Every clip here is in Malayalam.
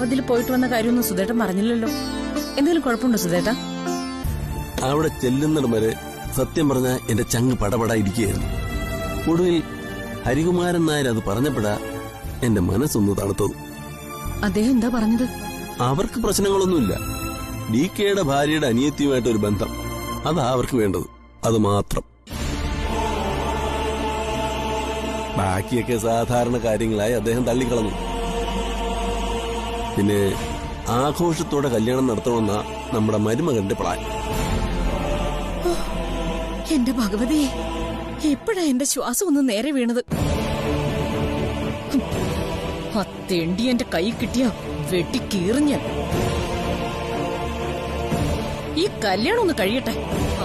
പത്മാവതിയിൽ പോയിട്ട് വന്ന കാര്യമൊന്നും സുധേട്ടൻ പറഞ്ഞില്ലല്ലോ. എന്തെങ്കിലും കുഴപ്പമുണ്ടോ സുധേട്ടാ? അവിടെ ചെല്ലുന്നിടം വരെ സത്യം പറഞ്ഞ എന്റെ ചങ്ങ് പടപട ഇരിക്കുകയായിരുന്നു. ഒടുവിൽ ഹരികുമാരൻ നായർ അത് പറഞ്ഞപ്പോഴാ എന്റെ മനസ്സൊന്ന് തണുത്തത്. അദ്ദേഹം എന്താ പറഞ്ഞത്? അവർക്ക് പ്രശ്നങ്ങളൊന്നുമില്ല. DKയുടെ ഭാര്യയുടെ അനിയത്തിയുമായിട്ട് ഒരു ബന്ധം, അതാ അവർക്ക് വേണ്ടത്, അത് മാത്രം. ബാക്കിയൊക്കെ സാധാരണ കാര്യങ്ങളായി അദ്ദേഹം തള്ളിക്കളഞ്ഞു. പിന്നെ ആഘോഷത്തോടെ കല്യാണം നടത്തണമെന്ന നമ്മുടെ മരുമകന്റെ പ്ലാൻ. എന്റെ ഭഗവതി, എപ്പോഴാ എന്റെ ശ്വാസം ഒന്ന് നേരെ വീണത്? ആ തെണ്ടി എന്റെ കൈ കിട്ടിയ വെട്ടിക്കീറിഞ്ഞ. ഈ കല്യാണം ഒന്ന് കഴിയട്ടെ.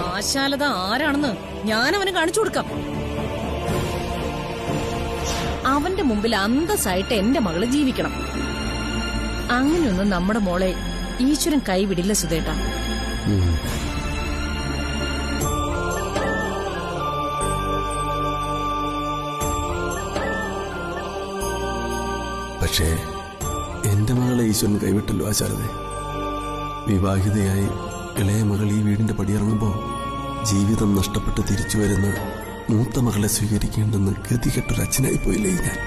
ആശാലത ആരാണെന്ന് ഞാൻ അവന് കാണിച്ചു കൊടുക്കാം. അവന്റെ മുമ്പിൽ അന്തസ്സായിട്ട് എന്റെ മകള് ജീവിക്കണം. അങ്ങനെയൊന്നും നമ്മുടെ മോളെ ഈശ്വരൻ കൈവിടില്ല സുധേട്ടാ. പക്ഷേ എന്റെ മകളെ ഈശ്വരൻ കൈവിട്ടല്ലോ ആചാരതെ. വിവാഹിതയായി ഇളയ മകൾ ഈ വീടിന്റെ പടിയിറങ്ങുമ്പോ ജീവിതം നഷ്ടപ്പെട്ട് തിരിച്ചു വരുന്ന മൂത്ത മകളെ സ്വീകരിക്കേണ്ടെന്ന് ഗതികെട്ടൊരച്ഛനായി പോയില്ലേ ഞാൻ.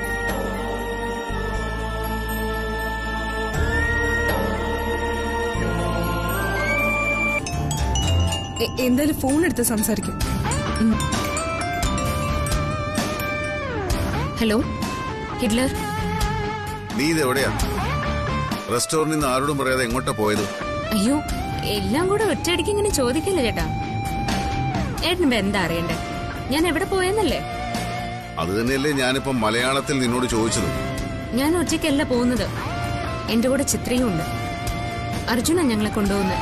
എന്തായാലും ഫോൺ എടുത്ത് സംസാരിക്കും. ഹലോ ഹിറ്റ്ലർ, നീ ഇതെവിടെയാ? റെസ്റ്റോറന്റിൽ നിന്ന് ആരോടും പറയാതെ എങ്ങോട്ടാ പോയത്? അയ്യോ എല്ലാം കൂടെ ഒറ്റയടിക്ക് ഇങ്ങനെ ചോദിക്കില്ല ചേട്ടാ. ഏട്ടനിപ്പ എന്താ അറിയണ്ടേ? ഞാൻ എവിടെ പോയെന്നല്ലേ? അത് തന്നെയല്ലേ ഞാനിപ്പം മലയാളത്തിൽ നിന്നോട് ചോദിച്ചത്. ഞാൻ ഒറ്റയ്ക്കല്ല പോകുന്നത്, എന്റെ കൂടെ ചിത്രയും ഉണ്ട്. അർജുന ഞങ്ങളെ കൊണ്ടുപോകുന്നത്.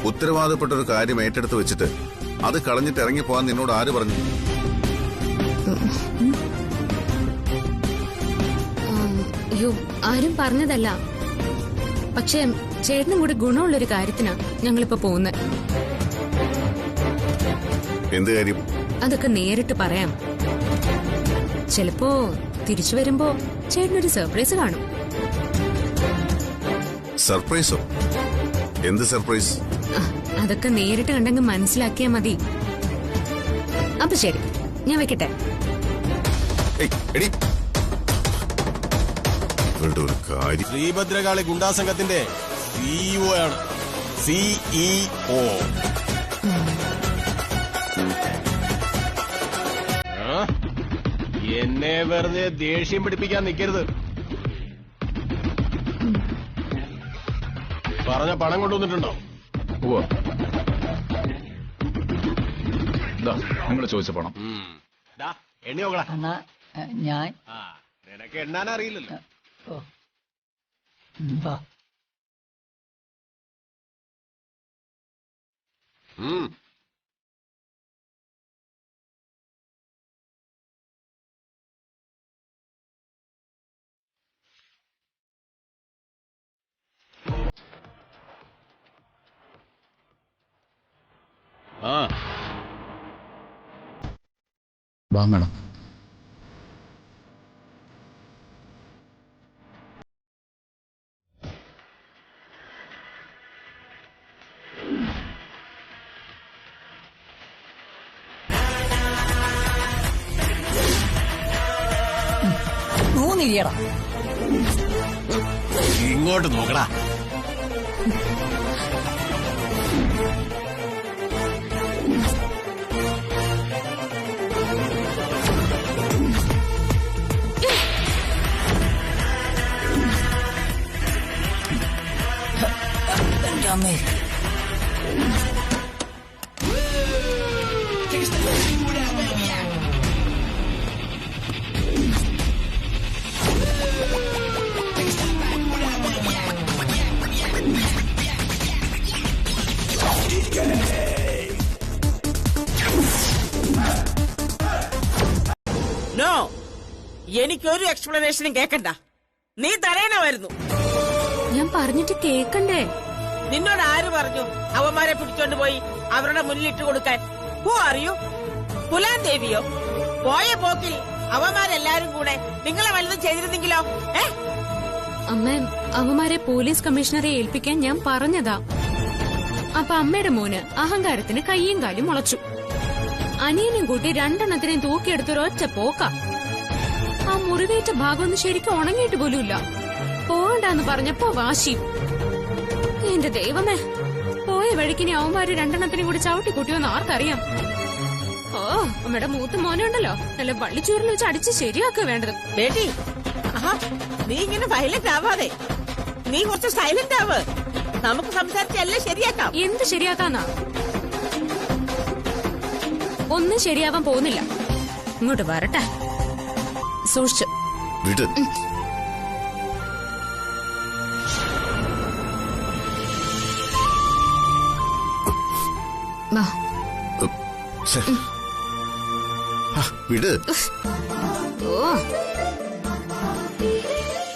ഉത്തരവാദപ്പെട്ട ഒരു കാര്യം ഏറ്റെടുത്ത് വെച്ചിട്ട് അത് കളഞ്ഞിട്ട് ഇറങ്ങിപ്പോവാൻ നിന്നോട് ആര് പറഞ്ഞു? അയ്യോ ആരും പറഞ്ഞതല്ല. പക്ഷേ ചേട്ടനും കൂടി ഗുണമുള്ളൊരു കാര്യത്തിനാ ഞങ്ങളിപ്പോ പോകുന്നത്. എന്ത് കാര്യം? അതൊക്കെ നേരിട്ട് പറയാം. ചിലപ്പോ തിരിച്ചു വരുമ്പോ ചേട്ടനൊരു സർപ്രൈസ് കാണും. സർപ്രൈസോ? എന്ത് സർപ്രൈസ്? അതൊക്കെ നേരിട്ട് കണ്ടെങ്കിൽ മനസ്സിലാക്കിയാ മതി. അപ്പൊ ശരി, ഞാൻ വെക്കട്ടെ. ശ്രീഭദ്രകാളി ഗുണ്ടാ സംഘത്തിന്റെ CEO ആണ്. CEO. എന്നെ വെറുതെ ദേഷ്യം പിടിപ്പിക്കാൻ നിൽക്കരുത്. പറഞ്ഞ പണം കൊണ്ടുവന്നിട്ടുണ്ടോ? നിങ്ങൾ ചോദിച്ച പണം എണ്ണി നോക്കടാ. ഞാൻ നിനക്ക് എണ്ണാൻ അറിയില്ലല്ലോ. വാ മേഡം. ഇങ്ങോട്ട് നോക്കടാ. നോ, എനിക്കൊരു എക്സ്പ്ലനേഷനും കേക്കണ്ട. നീ തരേണമായിരുന്നു. ഞാൻ പറഞ്ഞിട്ട് കേക്കണ്ടേ? നിന്നോട് ആര് പറഞ്ഞു അവന്മാരെ പിടിച്ചോണ്ട് പോയി അവരുടെ മുന്നിലിട്ട് കൊടുക്കാൻ? ഹൂ അറിയൂ? കുലാൻ ദേവിയോ? പോയ പോക്കിൽ അവന്മാരെല്ലാരും കൂടെ നിങ്ങളെ വലുതും ചെയ്തിരുന്നെങ്കിലോ? അമ്മ അവന്മാരെ പോലീസ് കമ്മീഷണറെ ഏൽപ്പിക്കാൻ ഞാൻ പറഞ്ഞതാ. അപ്പൊ അമ്മയുടെ മോന് അഹങ്കാരത്തിന് കയ്യും കാലും മുളച്ചു. അനിയനും കൂട്ടി രണ്ടെണ്ണത്തിനെയും തൂക്കിയെടുത്തൊരൊറ്റ പോക്ക. ആ മുറിവേറ്റ ഭാഗമൊന്നും ശരിക്കും ഉണങ്ങിയിട്ട് പോലുമില്ല. പോകണ്ടെന്ന് പറഞ്ഞപ്പോ വാശി. എന്റെ ദൈവമേ, പോയ വഴിക്കിനി അവന്മാര് രണ്ടെണ്ണത്തിനും കൂടി ചവിട്ടിക്കൂട്ടിയോന്ന് ആർക്കറിയാം. ഓ, അമ്മയുടെ മൂത്ത മോനുണ്ടല്ലോ, നല്ല വള്ളിച്ചൂരിൽ വെച്ച് അടിച്ച് ശരിയാക്കുക വേണ്ടത്. ബേട്ടി, ആഹാ, നീ ഇങ്ങനെ വയലന്റ് ആവാതെ നീ കുറച്ച് സൈലന്റ് ആവ്. നമുക്ക് സംസാരിച്ചെല്ലാം ശരിയാക്കാം. എന്ത് ശരിയാക്കാന്നാ? ഒന്നും ശരിയാവാൻ പോകുന്നില്ല. ഇങ്ങോട്ട് വരട്ടെ. സൂക്ഷിച്ചു വിട്. വാ. ശ്ശെ. ആ, വിട്. ഓ,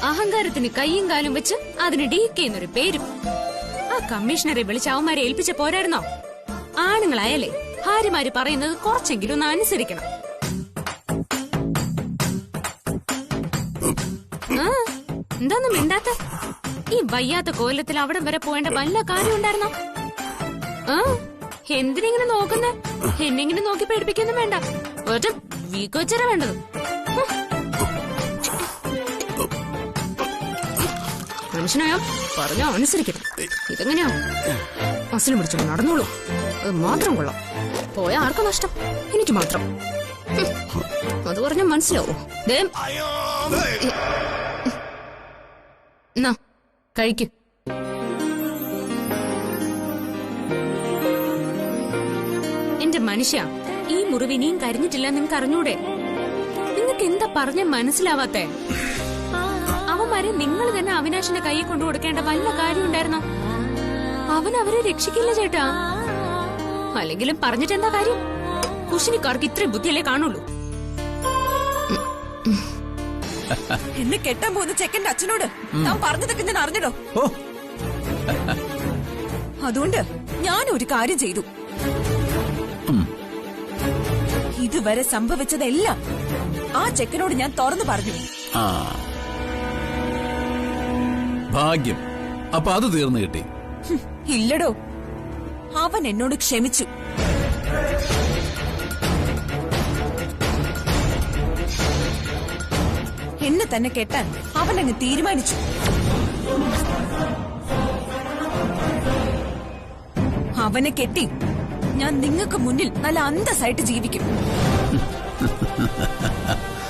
അഹങ്കാരത്തിന് കൈയും കാലും വെച്ച് അതിന് DK എന്നൊരു പേരും. ആ കമ്മീഷണറെ വിളിച്ച് അവന്മാരെ ഏൽപ്പിച്ച പോരായിരുന്നോ? ആണുങ്ങളായാലേ ഭാര്യമാര് പറയുന്നത് കുറച്ചെങ്കിലും ഒന്ന് അനുസരിക്കണം. എന്താന്നും മിണ്ടാത്ത? ഈ വയ്യാത്ത കോലത്തിൽ അവിടെ വരെ പോവേണ്ട വല്ല കാര്യം ഉണ്ടായിരുന്നോ? എന്തിനിങ്ങനെ നോക്കുന്നേ? എന്നെങ്ങനെ നോക്കി പേടിപ്പിക്കൊന്നും വേണ്ട. ഒറ്റ വീക്ക് വെച്ചര വേണ്ടത്. മനുഷ്യനായോ പറഞ്ഞോ അനുസരിക്കണം. ഇതെങ്ങനെയാ? അസിലും പിടിച്ചോ നടന്നോളൂ. അത് മാത്രം കൊള്ളാം. പോയ ആർക്കും നഷ്ടം? എനിക്ക് മാത്രം. അത് പറഞ്ഞാൽ മനസ്സിലാവോ? എന്നാ കഴിക്കും. എന്റെ മനുഷ്യ, ഈ മുറിവ് ഇനിയും കരിഞ്ഞിട്ടില്ല. നിങ്ങൾക്ക് അറിഞ്ഞൂടെ? നിങ്ങൾക്ക് എന്താ പറഞ്ഞ മനസ്സിലാവാത്തെ? അവന്മാരെ നിങ്ങൾ തന്നെ അവിനാശിന്റെ കൈ കൊണ്ടു കൊടുക്കേണ്ട വല്ല കാര്യം ഉണ്ടായിരുന്നോ? അവൻ അവരെ രക്ഷിക്കില്ല ചേട്ടാ. അല്ലെങ്കിലും പറഞ്ഞിട്ട് എന്താ കാര്യം? കുശിനിക്കാർക്ക് ഇത്രയും ബുദ്ധിയല്ലേ കാണുള്ളൂ. എന്നെ കെട്ടാൻ പോകുന്ന ചെക്കന്റെ അച്ഛനോട് ഞാൻ പറഞ്ഞതൊക്കെ ഞാൻ അറിഞ്ഞടോ. അതുകൊണ്ട് ഞാൻ ഒരു കാര്യം ചെയ്തു. ഇതുവരെ സംഭവിച്ചതെല്ലാം ആ ചെക്കനോട് ഞാൻ തുറന്നു പറഞ്ഞു. ഭാഗ്യം. അപ്പൊ അത് തീർന്നു കിട്ടി. ഇല്ലടോ, അവൻ എന്നോട് ക്ഷമിച്ചു. എന്നെ തന്നെ കെട്ടാൻ അവൻ അങ്ങ് തീരുമാനിച്ചു. അവനെ കെട്ടി ഞാൻ നിങ്ങൾക്ക് മുന്നിൽ നല്ല അന്തസ്സായിട്ട് ജീവിക്കും.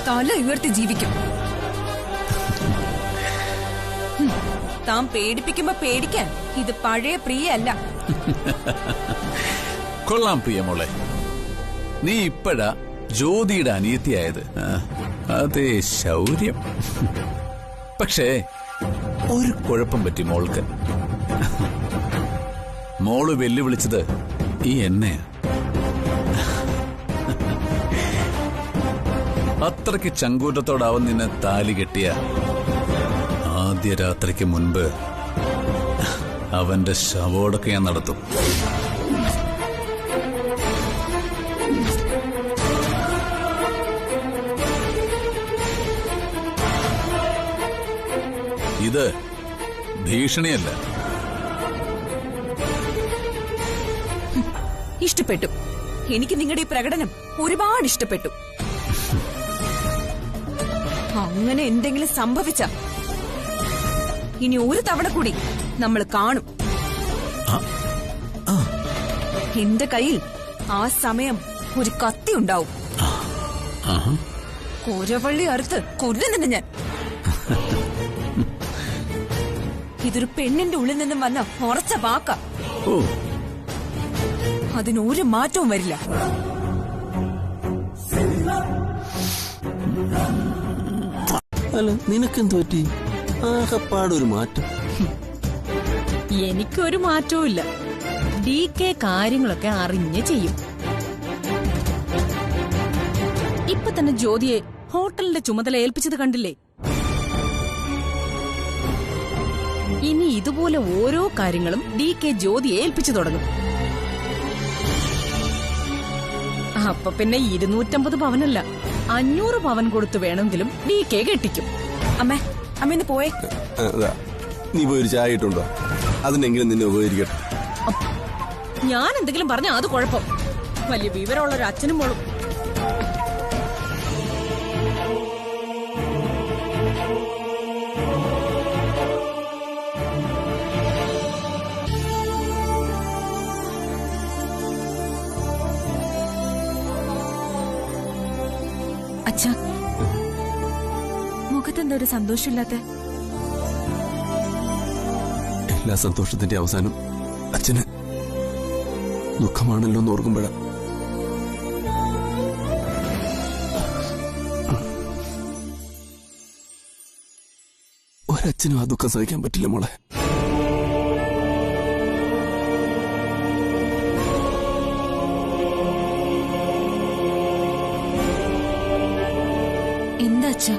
തല ഉയർത്തി ജീവിക്കും. താൻ പേടിപ്പിക്കുമ്പോ പേടിക്കാൻ ഇത് പഴയ പ്രിയല്ല. കൊള്ളാം പ്രിയമോളെ, നീ ഇപ്പഴാ ജ്യോതിയുടെ അനിയത്തിയായത്. അതേ ശൗര്യം. പക്ഷേ ഒരു കുഴപ്പം പറ്റി മോൾക്ക്. മോള് വെല്ലുവിളിച്ചത് ഈ എന്നെയാ. അത്രയ്ക്ക് ചങ്കൂറ്റത്തോടാവും നിന്നെ താലി കെട്ടിയ ആദ്യ രാത്രിക്ക് മുൻപ് അവന്റെ ശവോടൊക്കെ ഞാൻ നടത്തും. ഇത് ഭീഷണിയല്ല. ഇഷ്ടപ്പെട്ടു. എനിക്ക് നിങ്ങളുടെ ഈ പ്രകടനം ഒരുപാട് ഇഷ്ടപ്പെട്ടു. അങ്ങനെ എന്തെങ്കിലും സംഭവിച്ച ഇനി ഒരു തവണ കൂടി നമ്മൾ കാണും. എന്റെ കയ്യിൽ ആ സമയം ഒരു കത്തി ഉണ്ടാവും. കോരവള്ളി അറുത്ത് കൊല്ലുന്നുണ്ട് ഞാൻ. ഇതൊരു പെണ്ണിന്റെ ഉള്ളിൽ നിന്നും വന്ന ഉറച്ച വാക്ക. അതിനൊരു മാറ്റവും വരില്ല. അല്ല, നിനക്കെന്തു പറ്റി? ആകപ്പാടൊരു മാറ്റം. എനിക്കൊരു മാറ്റവും ഇല്ല. DK കാര്യങ്ങളൊക്കെ അറിഞ്ഞേ ചെയ്യും. ഇപ്പൊ തന്നെ ജ്യോതിയെ ഹോട്ടലിന്റെ ചുമതല ഏൽപ്പിച്ചത് കണ്ടില്ലേ? ഇനി ഇതുപോലെ ഓരോ കാര്യങ്ങളും DK ജ്യോതിയെ ഏൽപ്പിച്ചു തുടങ്ങും. അപ്പൊ പിന്നെ 250 പവനല്ല 500 പവൻ കൊടുത്തു വേണമെങ്കിലും DK കെട്ടിക്കും. അമ്മേ, അമ്മ ഇന്ന് പോയേ. ദാ, നീ പോയി ഒരു ചായ ഇട്ടുണ്ടോ? അതിനെങ്കിലും നിന്നെ ഉപകരിക്കട്ടെ. ഞാൻ എന്തെങ്കിലും പറഞ്ഞ അത് കുഴപ്പം. വലിയ വിവരമുള്ള ഒരു അച്ഛനും മോളും. അച്ഛാ, മുഖത്തെന്താ ഒരു സന്തോഷമില്ലാത്ത? എല്ലാ സന്തോഷത്തിന്റെ അവസാനം അച്ഛന് ദുഃഖമാണല്ലോ എന്ന് ഓർക്കുമ്പോഴാ. ഒരച്ഛനും ആ ദുഃഖം സഹിക്കാൻ പറ്റില്ല മോളെ. എന്താ അച്ഛാ?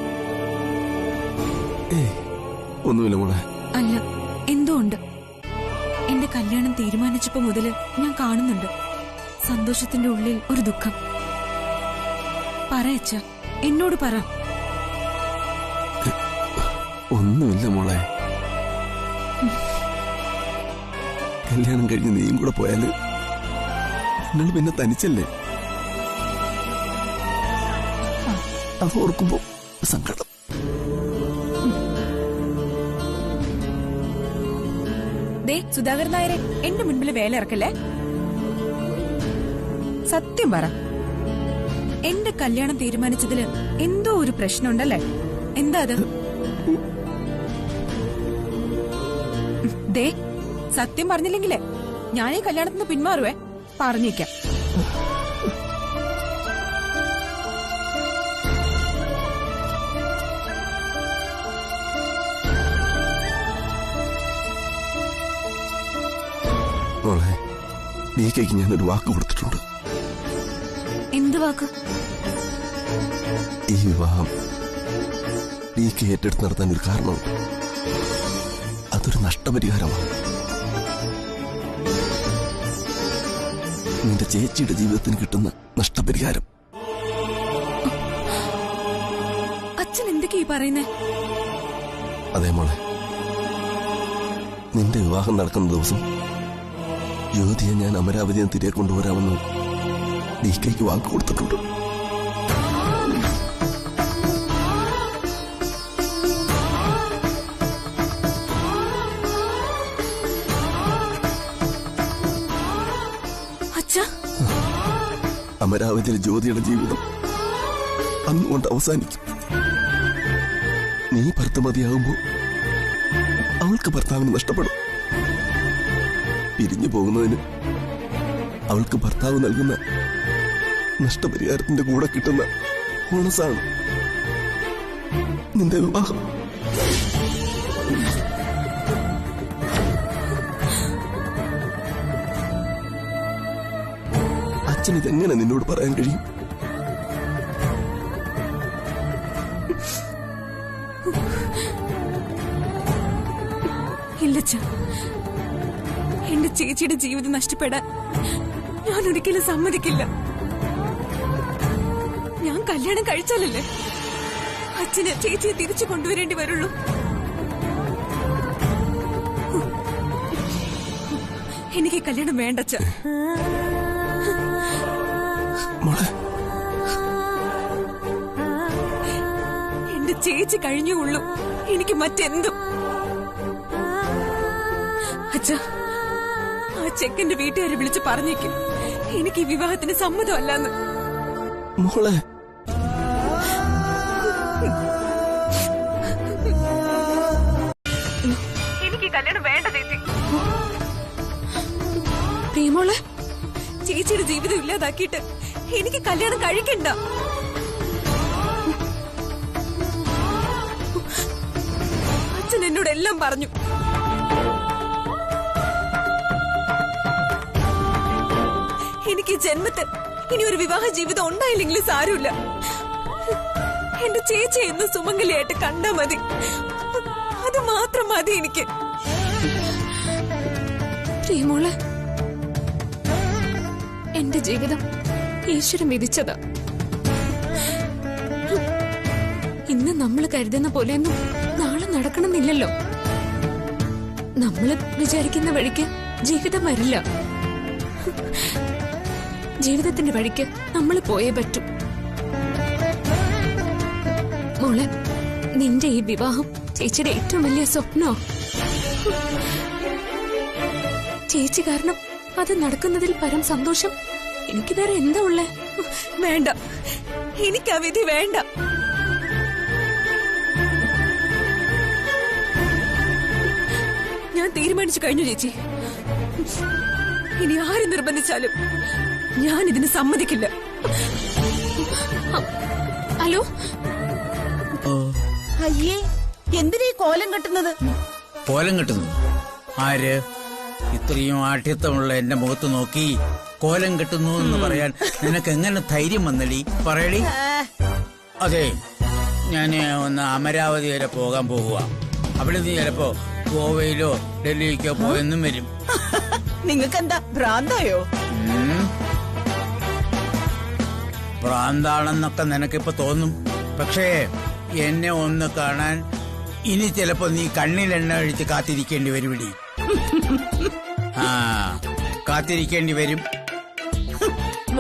ഒന്നുമില്ല മോളെ. അല്ല, എന്തോ ഉണ്ട്. എന്റെ കല്യാണം തീരുമാനിച്ചപ്പോ മുതല് ഞാൻ കാണുന്നുണ്ട് സന്തോഷത്തിന്റെ ഉള്ളിൽ ഒരു ദുഃഖം. പറയച്ച, എന്നോട് പറ. ഒന്നുമില്ല മോളെ. കല്യാണം കഴിഞ്ഞ് നീയും കൂടെ പോയാല് നിങ്ങൾ പിന്നെ തനിച്ചല്ലേ. അത് ഓർക്കുമ്പോ സങ്കടം. ദേ സുധാകരൻ നായരെ, എന്റെ മുൻപിൽ വേല ഇറക്കല്ലേ. സത്യം പറ, എന്റെ കല്യാണം തീരുമാനിച്ചതില് എന്തോ ഒരു പ്രശ്നമുണ്ടല്ലേ? എന്താ അത്? ദേ, സത്യം പറഞ്ഞില്ലെങ്കിലേ ഞാൻ ഈ കല്യാണത്തിന് പിന്മാറുവേ. പറഞ്ഞേക്കാം. മോളെ, നീക്കയ്ക്ക് ഞാനൊരു വാക്ക് കൊടുത്തിട്ടുണ്ട്. എന്ത് വാക്ക്? ഈ വിവാഹം നീക്ക് ഏറ്റെടുത്ത് നടത്താൻ ഒരു കാരണമുണ്ട്. അതൊരു നഷ്ടപരിഹാരമാണ്. നിന്റെ ചേച്ചിയുടെ ജീവിതത്തിന് കിട്ടുന്ന നഷ്ടപരിഹാരം. അച്ഛൻ എന്തൊക്കെയാ പറയുന്നേ? അതേ മോളെ, നിന്റെ വിവാഹം നടക്കുന്ന ദിവസം ജ്യോതിയെ ഞാൻ അമരാവതിയെ തിരികെ കൊണ്ടുവരാമെന്ന് നീക്കയ്ക്ക് വാക്ക് കൊടുത്തിട്ടുണ്ട്. അമരാവതിയിലെ ജ്യോതിയുടെ ജീവിതം അന്നുകൊണ്ട് അവസാനിക്കും. നീ ഭർത്തമതിയാകുമ്പോ അവൾക്ക് ഭർത്താവിന് നഷ്ടപ്പെടും. പിരിഞ്ഞു പോകുന്നതിന് അവൾക്ക് ഭർത്താവ് നൽകുന്ന നഷ്ടപരിഹാരത്തിന്റെ കൂടെ കിട്ടുന്ന ബോണസാണ് നിന്റെ വിവാഹം. അച്ഛൻ ഇതെങ്ങനെ നിന്നോട് പറയാൻ കഴിയും? ഇല്ലച്ച, എന്റെ ചേച്ചിയുടെ ജീവിതം നഷ്ടപ്പെടാൻ ഞാൻ ഒരിക്കലും സമ്മതിക്കില്ല. ഞാൻ കല്യാണം കഴിച്ചാലല്ലേ അച്ഛന് ചേച്ചിയെ തിരിച്ചു കൊണ്ടുവരേണ്ടി വരുള്ളൂ. എനിക്ക് കല്യാണം വേണ്ടച്ച. എന്റെ ചേച്ചി കഴിഞ്ഞുള്ളൂ, എനിക്ക് മറ്റെന്തും. അച്ഛാ, ആ ചെക്കന്റെ വീട്ടുകാരെ വിളിച്ച് പറഞ്ഞേക്കും എനിക്ക് ഈ വിവാഹത്തിന് സമ്മതമല്ലെന്ന്. മോളെ, എനിക്ക് കല്യാണം വേണ്ട ചേച്ചി. പ്രേമോളെ, ചേച്ചിയുടെ ജീവിതം ഇല്ലാതാക്കിയിട്ട് എനിക്ക് കല്യാണം കഴിക്കണ്ട. അച്ഛൻ എന്നോട് എല്ലാം പറഞ്ഞു. എനിക്ക് ജന്മത്തിൽ ഇനി ഒരു വിവാഹ ജീവിതം ഉണ്ടായില്ലെങ്കിലും സാരമില്ല. എന്റെ ചേച്ചി എന്ന് സുമംഗലിയായിട്ട് കണ്ടാ മതി. അത് മാത്രം മതി എനിക്ക്. പ്രിയമോളെ, എന്റെ ജീവിതം ഈശ്വരൻ വിധിച്ചതാ. ഇന്ന് നമ്മൾ കരുതുന്ന പോലെയൊന്നും നാളെ നടക്കണമെന്നില്ലല്ലോ. നമ്മള് വിചാരിക്കുന്ന വഴിക്ക് ജീവിതം വരില്ല. ജീവിതത്തിന്റെ വഴിക്ക് നമ്മൾ പോയേ പറ്റൂ. മോളെ, നിന്റെ ഈ വിവാഹം ചേച്ചിയുടെ ഏറ്റവും വലിയ സ്വപ്നോ. ചേച്ചി കാരണം അത് നടക്കുന്നതിൽ പരം സന്തോഷം എനിക്ക് വേറെ എന്താ ഉള്ളേ? വേണ്ട, എനിക്ക് ആ വിധി വേണ്ട. ഞാൻ തീരുമാനിച്ചു കഴിഞ്ഞു ചേച്ചി. ഇനി ആര് നിർബന്ധിച്ചാലും ഞാൻ ഇതിന് സമ്മതിക്കില്ല. ഹലോ, അയ്യേ, എന്തിനാ ഈ കോലം കെട്ടുന്നത്? കോലം കെട്ടുന്നു? ആര്? ഇത്രയും ആഠ്യത്വമുള്ള എന്റെ മുഖത്ത് നോക്കി കോലം കെട്ടുന്നു എന്ന് പറയാൻ നിനക്ക് എങ്ങനെ ധൈര്യം വന്നടി? പറയടി. അതെ, ഞാന് ഒന്ന് അമരാവതി വരെ പോകാൻ പോകുക. അവിടെ നീ ചിലപ്പോ ഗോവയിലോ ഡൽഹിക്കോ പോയെന്നും വരും. നിങ്ങൾക്കെന്താ ഭ്രാന്തായോ? ഭ്രാന്താണെന്നൊക്കെ നിനക്കിപ്പോ തോന്നും. പക്ഷേ എന്നെ ഒന്ന് കാണാൻ ഇനി ചിലപ്പോ നീ കണ്ണിൽ എണ്ണ ഒഴിച്ച് കാത്തിരിക്കേണ്ടി വരുവിടി. ആ, കാത്തിരിക്കേണ്ടി വരും.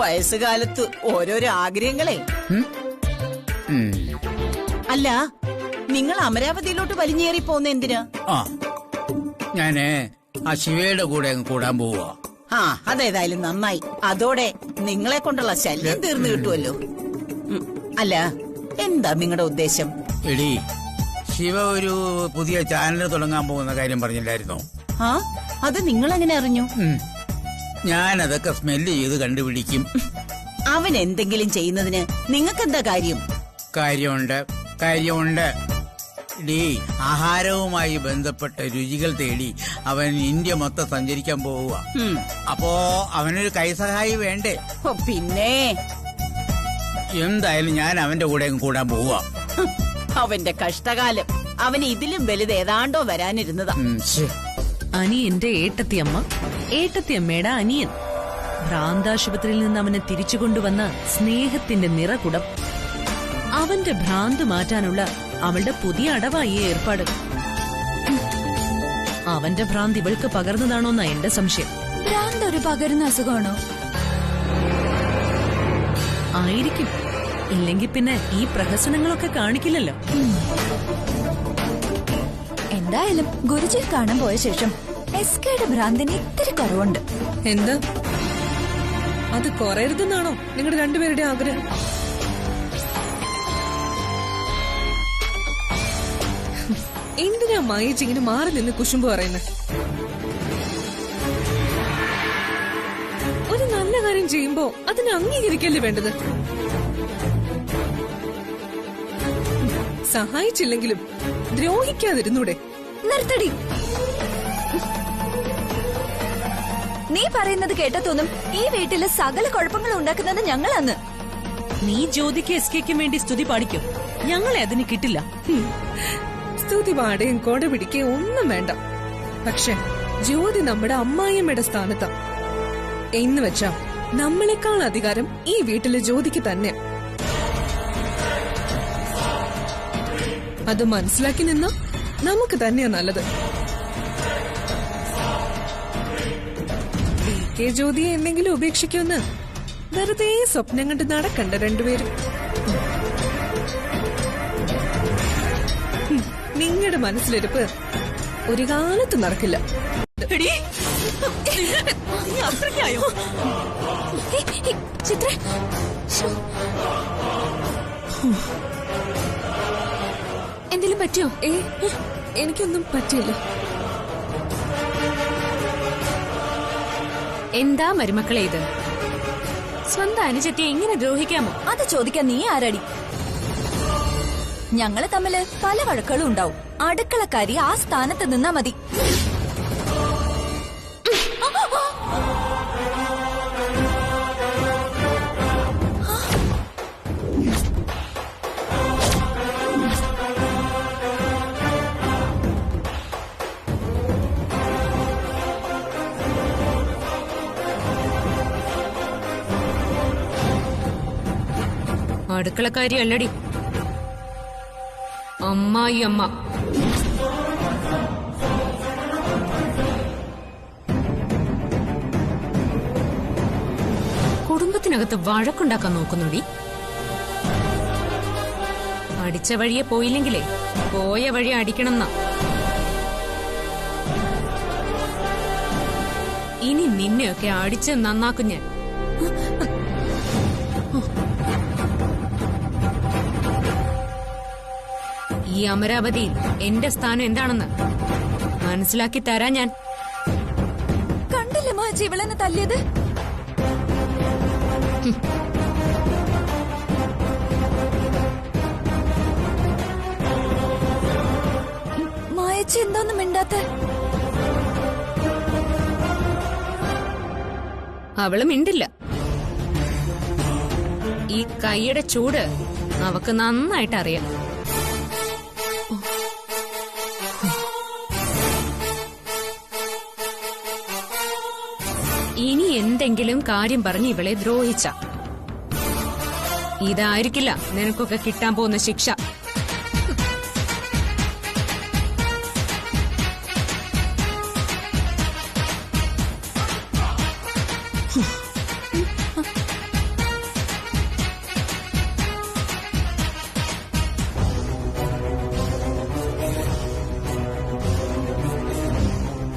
വയസ്സുകാലത്ത് ഓരോരോ ആഗ്രഹങ്ങളെ. അല്ല, നിങ്ങൾ അമരാവതിയിലോട്ട് വലിഞ്ഞേറി പോന്ന എന്തിനാ? ആ, ഞാന് ആ ശിവയുടെ കൂടെ അങ്ങ് കൂടാൻ പോവാ. ആ, അതേതായാലും നന്നായി. അതോടെ നിങ്ങളെ കൊണ്ടുള്ള ശല്യം തീർന്നു കിട്ടുമല്ലോ. അല്ല, എന്താ നിങ്ങളുടെ ഉദ്ദേശം? എടി, ശിവ ഒരു പുതിയ ചാനൽ തുടങ്ങാൻ പോകുന്ന കാര്യം പറഞ്ഞില്ലായിരുന്നോ? ആ, അത് നിങ്ങൾ എങ്ങനെ അറിഞ്ഞു? ഞാനതൊക്കെ സ്മെല്ല് ചെയ്ത് കണ്ടുപിടിക്കും. അവൻ എന്തെങ്കിലും ചെയ്യുന്നതിന് നിങ്ങൾക്കെന്താ കാര്യം? കാര്യമുണ്ട്. ഡീ, ആഹാരവുമായി ബന്ധപ്പെട്ട രുചികൾ തേടി അവൻ ഇന്ത്യ മൊത്തം സഞ്ചരിക്കാൻ പോവുക. അപ്പോ അവനൊരു കൈസഹായി വേണ്ടേ? പിന്നെ എന്തായാലും ഞാൻ അവന്റെ കൂടെ കൂടാൻ പോവുക. അവന്റെ കഷ്ടകാലം. അവന് ഇതിലും വലുത് ഏതാണ്ടോ വരാനിരുന്നതാ. അനിയന്റെ ഏട്ടത്തിയമ്മ, ഏട്ടത്തിയമ്മയുടെ അനിയൻ. ഭ്രാന്താശുപത്രിയിൽ നിന്ന് അവനെ തിരിച്ചുകൊണ്ടുവന്ന സ്നേഹത്തിന്റെ നിറകുടം. അവന്റെ ഭ്രാന്ത് മാറ്റാനുള്ള അവളുടെ പുതിയ അടവായി ഏർപ്പാട്. അവന്റെ ഭ്രാന്ത് ഇവൾക്ക് പകർന്നതാണോന്നാ എന്റെ സംശയം. ഭ്രാന്ത് ഒരു പകരുന്ന അസുഖമാണോ? ആയിരിക്കും. ഇല്ലെങ്കിൽ പിന്നെ ഈ പ്രഹസനങ്ങളൊക്കെ കാണിക്കില്ലല്ലോ. എന്തായാലും ഗുരുജിയെ കാണാൻ പോയ ശേഷം എസ്കയുടെ ഭ്രാന്തിന് ഇത്തിരി കുറവുണ്ട്. എന്താ അത് കുറയരുതെന്നാണോ നിങ്ങളുടെ രണ്ടുപേരുടെ ആഗ്രഹം? എന്തിനാ മായിച്ച് ഇങ്ങനെ മാറി നിന്ന് കുശുമ്പ് പറയുന്നത്? ഒരു നല്ല കാര്യം ചെയ്യുമ്പോ അതിനെ അംഗീകരിക്കല്ലേ വേണ്ടത്? സഹായിച്ചില്ലെങ്കിലും ദ്രോഹിക്കാതിരുന്നൂടെ? നിർത്തടി. നീ പറയുന്നത് കേട്ട തോന്നും ഈ വീട്ടില് സകല കുഴപ്പങ്ങളും ഉണ്ടാക്കുന്നത് ഞങ്ങളാന്ന്. നീ ജ്യോതിക്ക് എസ്കേക്കും വേണ്ടി സ്തുതി പാടിക്കും. ഞങ്ങളെ അതിന് കിട്ടില്ല. സ്തുതി പാടുകയും കൊട പിടിക്കുകയും ഒന്നും വേണ്ട. പക്ഷെ ജ്യോതി നമ്മുടെ അമ്മായിയമ്മയുടെ സ്ഥാനത്താ. എന്ന് വെച്ചാ നമ്മളെക്കാൾ അധികാരം ഈ വീട്ടിലെ ജ്യോതിക്ക് തന്നെ. അത് മനസ്സിലാക്കി നിന്നാ നമുക്ക് തന്നെയാ നല്ലത്. കെ ജ്യോതിയെ എന്തെങ്കിലും ഉപേക്ഷിക്കുമെന്ന് വെറുതെ സ്വപ്നം കണ്ട് നടക്കണ്ട രണ്ടുപേരും. നിങ്ങളുടെ മനസ്സിലിരിപ്പ് ഒരു കാലത്ത് നടക്കില്ല. ചിത്ര, എന്തെങ്കിലും പറ്റിയോ? എനിക്കൊന്നും പറ്റില്ല. എന്താ മരുമക്കളെ ഇത്? സ്വന്തം അനുജത്തിയെ എങ്ങനെ ദ്രോഹിക്കാമോ? അത് ചോദിക്കാൻ നീ ആരടി? ഞങ്ങള് തമ്മില് പല വഴക്കുകളും ഉണ്ടാവും. അടുക്കളക്കാരി ആ സ്ഥാനത്ത് നിന്നാ മതി. അടുക്കളക്കാരി അല്ലടി, അമ്മായി അമ്മ. വീട്ടിനകത്ത് വഴക്കുണ്ടാക്കാൻ നോക്കുന്നുടി. അടിച്ച വഴിയെ പോയില്ലെങ്കിലേ പോയ വഴി അടിക്കണമെന്നാ. ഇനി നിന്നെയൊക്കെ അടിച്ച് നന്നാക്കും ഞാൻ. ഈ അമരാവതിയിൽ എന്റെ സ്ഥാനം എന്താണെന്ന് മനസ്സിലാക്കി തരാൻ ഞാൻ. കണ്ടില്ലേ മാജി ഇവളെന്നെ തല്ലിയത്? മായച്ചി എന്തോന്നും മിണ്ടാത്ത? അവള് മിണ്ടില്ല. ഈ കൈയുടെ ചൂട് അവക്ക് നന്നായിട്ട് അറിയാം. ഇനി എന്തെങ്കിലും കാര്യം പറഞ്ഞ് ഇവളെ ദ്രോഹിച്ച ഇതായിരിക്കില്ല നിനക്കൊക്കെ കിട്ടാൻ പോകുന്ന ശിക്ഷ.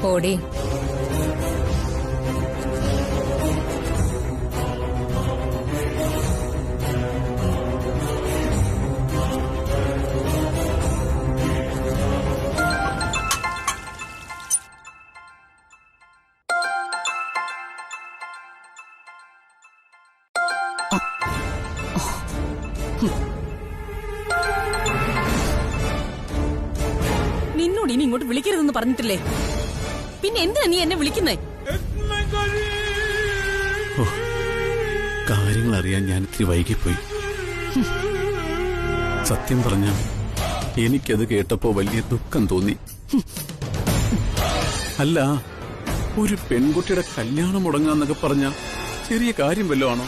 പോടി. നിന്നോട് ഇനി ഇങ്ങോട്ട് വിളിക്കരുതെന്ന് പറഞ്ഞിട്ടില്ലേ? പിന്നെ എന്തിനാ നീ എന്നെ വിളിക്കുന്നേ? കാര്യങ്ങൾ അറിയാൻ ഞാൻ ഇത്തിരി വൈകിപ്പോയി. സത്യം പറഞ്ഞ എനിക്കത് കേട്ടപ്പോ വലിയ ദുഃഖം തോന്നി. അല്ല, ഒരു പെൺകുട്ടിയുടെ കല്യാണം മുടങ്ങാന്നൊക്കെ പറഞ്ഞ ചെറിയ കാര്യം വല്ലോ ആണോ?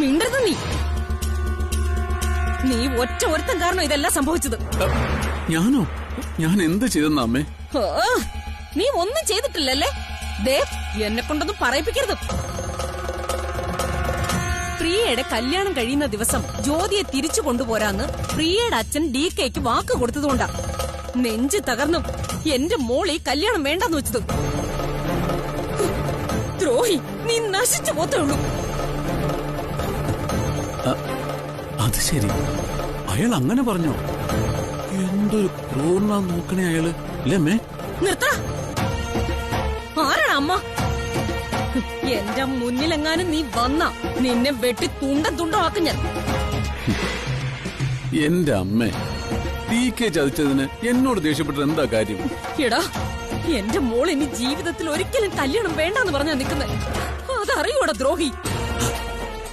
മിണ്ടരുത് നീ. നീ ഒറ്റ ഒരുത്തം കാരണം ഇതെല്ലാം സംഭവിച്ചത്. ഞാനോ? ഞാൻ എന്ത് ചെയ്തെന്ന അമ്മേ? നീ ഒന്നും ചെയ്തിട്ടില്ലല്ലേ? ദേ, എന്നെ കൊണ്ടൊന്നും പറയിപ്പിക്കരുത്. പ്രിയയുടെ കല്യാണം കഴിയുന്ന ദിവസം ജ്യോതിയെ തിരിച്ചു കൊണ്ടുപോരാന്ന് പ്രിയയുടെ അച്ഛൻ DKക്ക് വാക്ക് കൊടുത്തതുകൊണ്ടാ നെഞ്ച് തകർന്നും എന്റെ മോൾ ഈ കല്യാണം വേണ്ടെന്ന് വെച്ചത്. ദ്രോഹി, നീ നശിച്ചു പോത്തേ ഉള്ളൂ. അത് ശരി, അയാൾ അങ്ങനെ പറഞ്ഞോ? എന്തൊരു ക്രൂരന നോക്കണേ അയാള്. ഇല്ലമ്മേ, നിർത്ത. ആരാണ് അമ്മ? എന്റെ മുന്നിലെങ്ങാനും നീ വന്ന നിന്നെ വെട്ടി തുണ്ടം തുണ്ടമാക്കും ഞാൻ. എന്റെ അമ്മേ, DK ചതിച്ചതിന് എന്നോട് ദേഷ്യപ്പെട്ടിട്ട് എന്താ കാര്യം? എടാ, എന്റെ മോൾ ഇനി ജീവിതത്തിൽ ഒരിക്കലും കല്യാണം വേണ്ടെന്ന് പറഞ്ഞാ നിൽക്കുന്നത്. അതറിയൂടാ ദ്രോഹി.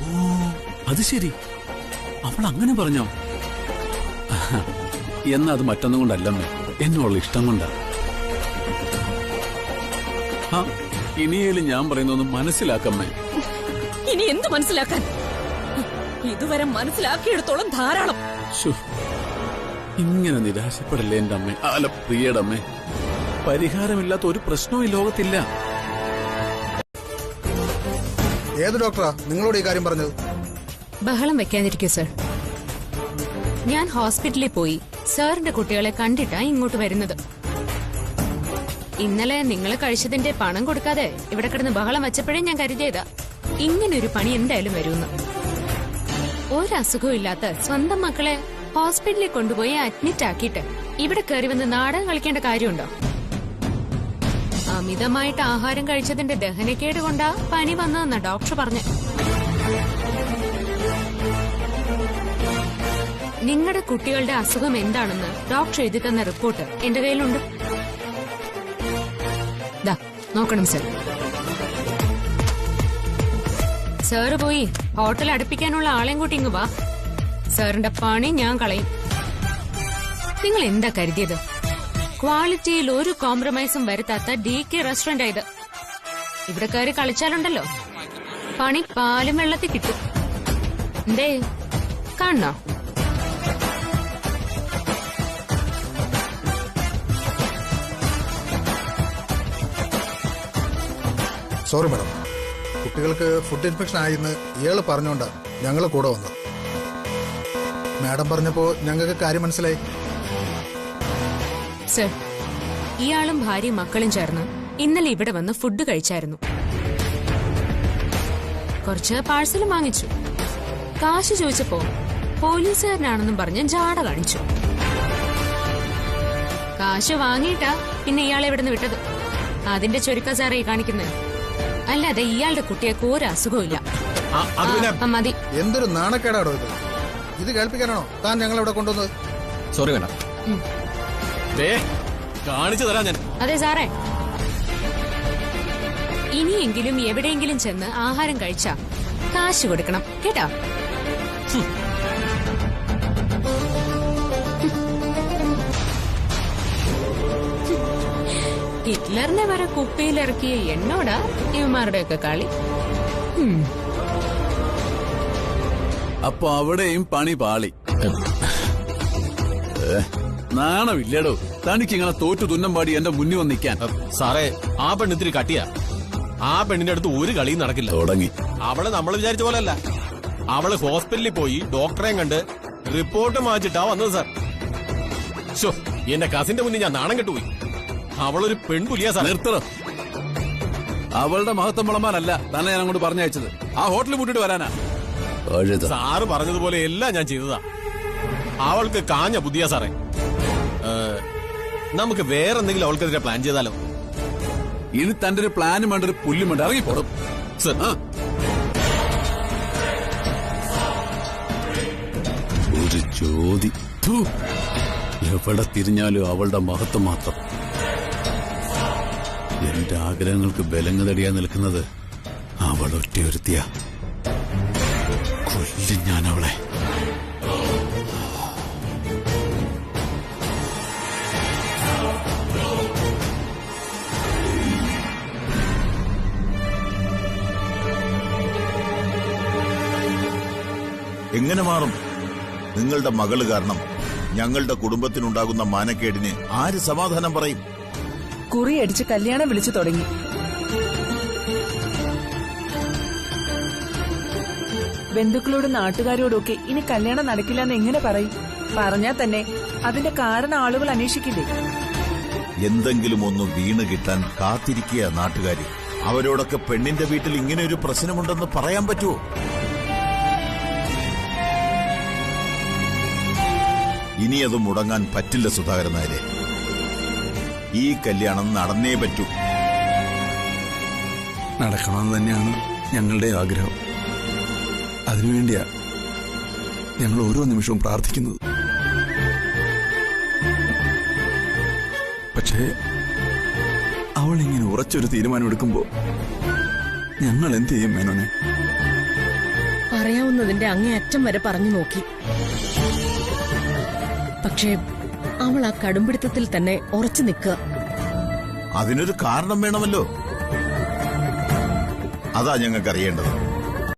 ഓ, അത് ശരി, അവൾ അങ്ങനെ പറഞ്ഞോ? എന്നാ അത് മറ്റൊന്നും കൊണ്ടല്ലമ്മേ, എന്നോടുള്ള ഇഷ്ടം കൊണ്ടാ. ഇനിയേലും ഞാൻ പറയുന്നൊന്നും മനസ്സിലാക്കമ്മേ. ഇനി എന്ത് മനസ്സിലാക്കാൻ? ഇതുവരെ മനസ്സിലാക്കിയെടുത്തോളം ധാരാളം. ഇങ്ങനെ നിരാശപ്പെടല്ലേ എന്റെ അമ്മേ. അല്ല, പ്രിയയുടെ അമ്മേ, പരിഹാരമില്ലാത്ത ഒരു പ്രശ്നവും ഈ ലോകത്തില്ല. ഏത് ഡോക്ടറാ നിങ്ങളോട് ഈ കാര്യം പറഞ്ഞത്? ബഹളം വെക്കാതിരിക്കൂ സർ. ഞാൻ ഹോസ്പിറ്റലിൽ പോയി സാറിന്റെ കുട്ടികളെ കണ്ടിട്ടാ ഇങ്ങോട്ട് വരുന്നത്. ഇന്നലെ നിങ്ങൾ കഴിച്ചതിന്റെ പണം കൊടുക്കാതെ ഇവിടെ കിടന്ന് ബഹളം വെച്ചപ്പോഴേ ഞാൻ കരുതിയതാ ഇങ്ങനൊരു പണി എന്തായാലും വരുമെന്ന്. ഒരസുഖവും ഇല്ലാത്ത സ്വന്തം മക്കളെ ഹോസ്പിറ്റലിൽ കൊണ്ടുപോയി അഡ്മിറ്റ് ആക്കിയിട്ട് ഇവിടെ കയറി വന്ന് നാടകം കളിക്കേണ്ട കാര്യമുണ്ടോ? അമിതമായിട്ട് ആഹാരം കഴിച്ചതിന്റെ ദഹനക്കേട് കൊണ്ടാ പനി വന്നതെന്നാ ഡോക്ടർ പറഞ്ഞു. നിങ്ങളുടെ കുട്ടികളുടെ അസുഖം എന്താണെന്ന് ഡോക്ടർ എഴുതി തന്ന റിപ്പോർട്ട് എന്റെ കയ്യിലുണ്ട്. ദാ നോക്കണം സർ. സാറ് പോയി ഹോട്ടൽ അടുപ്പിക്കാനുള്ള ആളെയും കൂട്ടി ഇങ്ങ് വാ. സാറിന്റെ പണി ഞാൻ കളയും. നിങ്ങൾ എന്താ കരുതിയത്? ക്വാളിറ്റിയിൽ ഒരു കോംപ്രമൈസും വരുത്താത്ത DK റെസ്റ്റോറന്റ് ആയത്. ഇവിടെ കയറി കളിച്ചാലുണ്ടല്ലോ പണി പാലും വെള്ളത്തിൽ കിട്ടും. എന്തേ കാണണോ? സോറി മാഡം, കുട്ടികൾക്ക് ഫുഡ് ഇൻഫെക്ഷൻ ആയിന്ന് ഇയാള് പറഞ്ഞോണ്ടാ ഞങ്ങൾ കൂടെ വന്നത്. മാഡം പറഞ്ഞപ്പോ ഞങ്ങൾക്ക് കാര്യം മനസ്സിലായി. സർ, ഇയാളും ഭാര്യയും മക്കളും ചേർന്ന് ഇന്നലെ ഇവിടെ വന്ന് ഫുഡ് കഴിച്ചായിരുന്നു. കുറച്ച് പാഴ്സലും വാങ്ങിച്ചു. കാശ് ചോദിച്ചപ്പോ പോലീസുകാരനാണെന്നും പറഞ്ഞ് ജാട കാണിച്ചു. കാശ് വാങ്ങിയിട്ടാ പിന്നെ ഇയാളെ ഇവിടുന്ന് വിട്ടത്. അതിന്റെ ചുരുക്ക സാറേ കാണിക്കുന്നത്. അല്ലാതെ ഇയാളുടെ കുട്ടിയൊക്കെ ഒരു അസുഖമില്ല. മതി. എന്തൊരു നാണക്കേടാടോ ഇത്. ഇത് കേൾപ്പിക്കാനാണോ താൻ ഞങ്ങൾ ഇവിടെ കൊണ്ടുവന്നത്? സോറി വേണം, കാണിച്ചു തരാം ഞാൻ. അതെ സാറേ, ഇനിയെങ്കിലും എവിടെയെങ്കിലും ചെന്ന് ആഹാരം കഴിച്ചാ കാശ് കൊടുക്കണം കേട്ടാ. ഹിറ്റ്ലറിനെ വരെ കുപ്പിയിലിറക്കിയ എന്നോടാ ഇവന്മാരുടെയൊക്കെ കളി. അപ്പൊ അവിടെയും പണി പാളി. നാണമില്ലേടോ തനിക്ക് ഇങ്ങനെ തോറ്റു തുന്നം പാടി എന്റെ മുന്നിൽ വന്ന് നിൽക്കാൻ? സാറേ, ആ പെണ്ണിത്തിരി കട്ടിയാ. ആ പെണ്ണിന്റെ അടുത്ത് ഒരു കളിയും നടക്കില്ല. തുടങ്ങി. അവള് നമ്മൾ വിചാരിച്ച പോലെ അല്ല. അവള് ഹോസ്പിറ്റലിൽ പോയി ഡോക്ടറെയും കണ്ട് റിപ്പോർട്ട് വാങ്ങിച്ചിട്ടാ വന്നത് സാർ. എന്റെ കസിന്റെ മുന്നിൽ ഞാൻ നാണം കെട്ടുപോയി. അവളൊരു പെൺപുലിയാ സാർ. നിർത്തണം. അവളുടെ മഹത്വം വിളമ്പാനല്ല തന്നെ ഞാൻ അങ്ങോട്ട് പറഞ്ഞയച്ചത്. ആ ഹോട്ടലിൽ മുട്ടിട്ട് വരാനാ. സാറ് പറഞ്ഞതുപോലെ എല്ലാം ഞാൻ ചെയ്തതാ. അവൾക്ക് കാഞ്ഞ ബുദ്ധിയാ സാറേ. നമുക്ക് വേറെന്തെങ്കിലും അവൾക്കെതിരെ പ്ലാൻ ചെയ്താലോ? ഇനി തന്റെ ഒരു പ്ലാനും വേണ്ട, ഒരു പുല്ലും വേണ്ട. ഇറങ്ങിപ്പോടും സർ. ഒരു ജ്യോതി എവിടെ തിരിഞ്ഞാലും അവളുടെ മഹത്വം മാത്രം. എന്റെ ആഗ്രഹങ്ങൾക്ക് ബലങ്ങ് തടിയാൻ നിൽക്കുന്നത് അവൾ ഒറ്റയൊരുത്തിയാ. കൊല്ലും ഞാൻ അവളെ. എങ്ങനെ മാറും? നിങ്ങളുടെ മകള് കാരണം ഞങ്ങളുടെ കുടുംബത്തിനുണ്ടാകുന്ന മാനക്കേടിന് ആര് സമാധാനം പറയും? കുറിയടിച്ച് കല്യാണം വിളിച്ചു തുടങ്ങി. ബന്ധുക്കളോടും നാട്ടുകാരോടൊക്കെ ഇനി കല്യാണം നടക്കില്ലെന്ന് എങ്ങനെ പറയും? പറഞ്ഞാൽ തന്നെ അതിന്റെ കാരണം ആളുകൾ അന്വേഷിക്കില്ലേ? എന്തെങ്കിലും ഒന്ന് വീണ് കിട്ടാൻ കാത്തിരിക്കുക നാട്ടുകാര്. അവരോടൊക്കെ പെണ്ണിന്റെ വീട്ടിൽ ഇങ്ങനെ ഒരു പ്രശ്നമുണ്ടെന്ന് പറയാൻ പറ്റുമോ? ഇനി അത് മുടങ്ങാൻ പറ്റില്ല സുധാകരൻ നായരെ. ഈ കല്യാണം നടന്നേ പറ്റൂ. നടക്കണമെന്ന് തന്നെയാണ് ഞങ്ങളുടെ ആഗ്രഹം. അതിനുവേണ്ടിയാ ഞങ്ങൾ ഓരോ നിമിഷവും പ്രാർത്ഥിക്കുന്നത്. പക്ഷേ അവൾ ഇങ്ങനെ ഉറച്ചൊരു തീരുമാനമെടുക്കുമ്പോ ഞങ്ങൾ എന്ത് ചെയ്യും മേനോനെ? പറയാവുന്നതിന്റെ അങ്ങേയറ്റം വരെ പറഞ്ഞു നോക്കി. പക്ഷേ അവൾ ആ കടുംപിടുത്തത്തിൽ തന്നെ ഉറച്ചു നിൽക്കുക. അതിനൊരു കാരണം വേണമല്ലോ. അതാ ഞങ്ങൾക്ക് അറിയേണ്ടത്.